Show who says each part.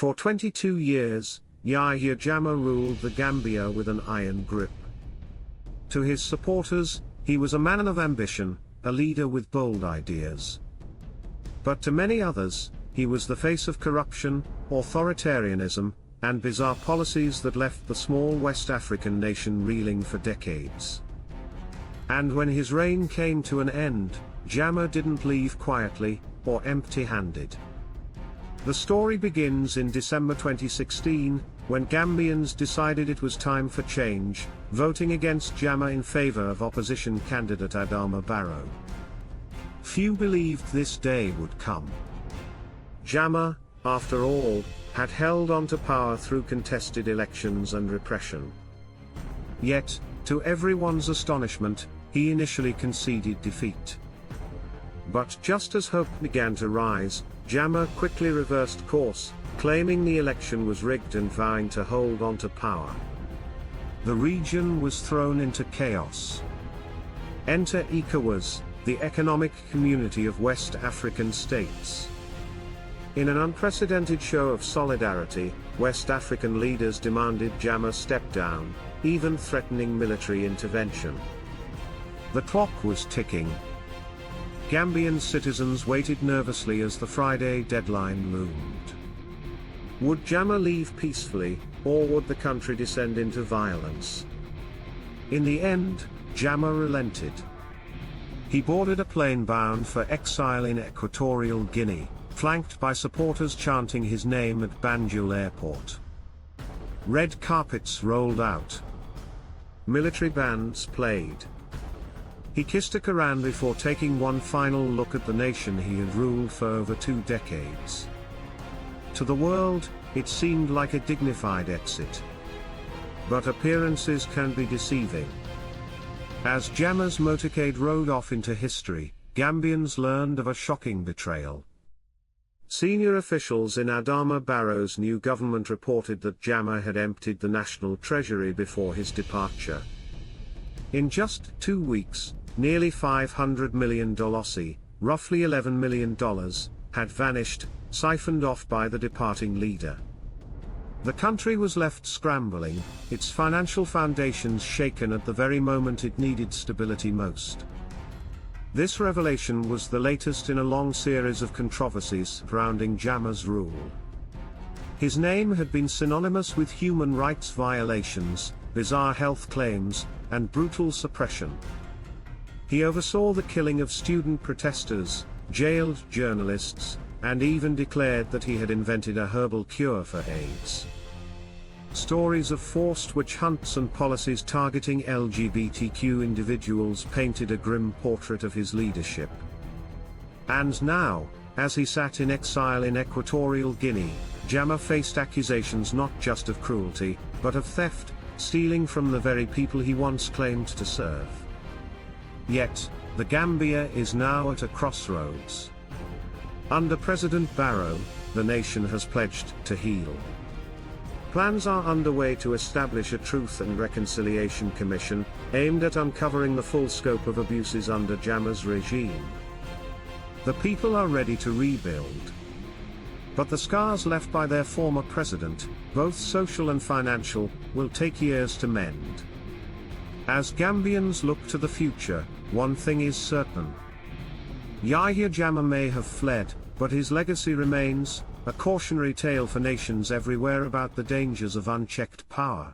Speaker 1: For 22 years, Yahya Jammeh ruled the Gambia with an iron grip. To his supporters, he was a man of ambition, a leader with bold ideas. But to many others, he was the face of corruption, authoritarianism, and bizarre policies that left the small West African nation reeling for decades. And when his reign came to an end, Jammeh didn't leave quietly, or empty-handed. The story begins in December 2016, when Gambians decided it was time for change, voting against Jammeh in favor of opposition candidate Adama Barrow. Few believed this day would come. Jammeh, after all, had held on to power through contested elections and repression. Yet, to everyone's astonishment, he initially conceded defeat. But just as hope began to rise, Jammeh quickly reversed course, claiming the election was rigged and vowing to hold on to power. The region was thrown into chaos. Enter ECOWAS, the Economic Community of West African States. In an unprecedented show of solidarity, West African leaders demanded Jammeh step down, even threatening military intervention. The clock was ticking. Gambian citizens waited nervously as the Friday deadline loomed. Would Jammeh leave peacefully, or would the country descend into violence? In the end, Jammeh relented. He boarded a plane bound for exile in Equatorial Guinea, flanked by supporters chanting his name at Banjul Airport. Red carpets rolled out. Military bands played. He kissed a Quran before taking one final look at the nation he had ruled for over 2 decades. To the world, it seemed like a dignified exit. But appearances can be deceiving. As Jammeh's motorcade rode off into history, Gambians learned of a shocking betrayal. Senior officials in Adama Barrow's new government reported that Jammeh had emptied the national treasury before his departure. In just 2 weeks, nearly $500 million, roughly $11 million, had vanished, siphoned off by the departing leader. The country was left scrambling, its financial foundations shaken at the very moment it needed stability most. This revelation was the latest in a long series of controversies surrounding Jammeh's rule. His name had been synonymous with human rights violations, bizarre health claims, and brutal suppression. He oversaw the killing of student protesters, jailed journalists, and even declared that he had invented a herbal cure for AIDS. Stories of forced witch hunts and policies targeting LGBTQ individuals painted a grim portrait of his leadership. And now, as he sat in exile in Equatorial Guinea, Jammeh faced accusations not just of cruelty, but of theft, stealing from the very people he once claimed to serve. Yet, the Gambia is now at a crossroads. Under President Barrow, the nation has pledged to heal. Plans are underway to establish a Truth and Reconciliation Commission, aimed at uncovering the full scope of abuses under Jammeh's regime. The people are ready to rebuild. But the scars left by their former president, both social and financial, will take years to mend. As Gambians look to the future, one thing is certain. Yahya Jammeh may have fled, but his legacy remains, a cautionary tale for nations everywhere about the dangers of unchecked power.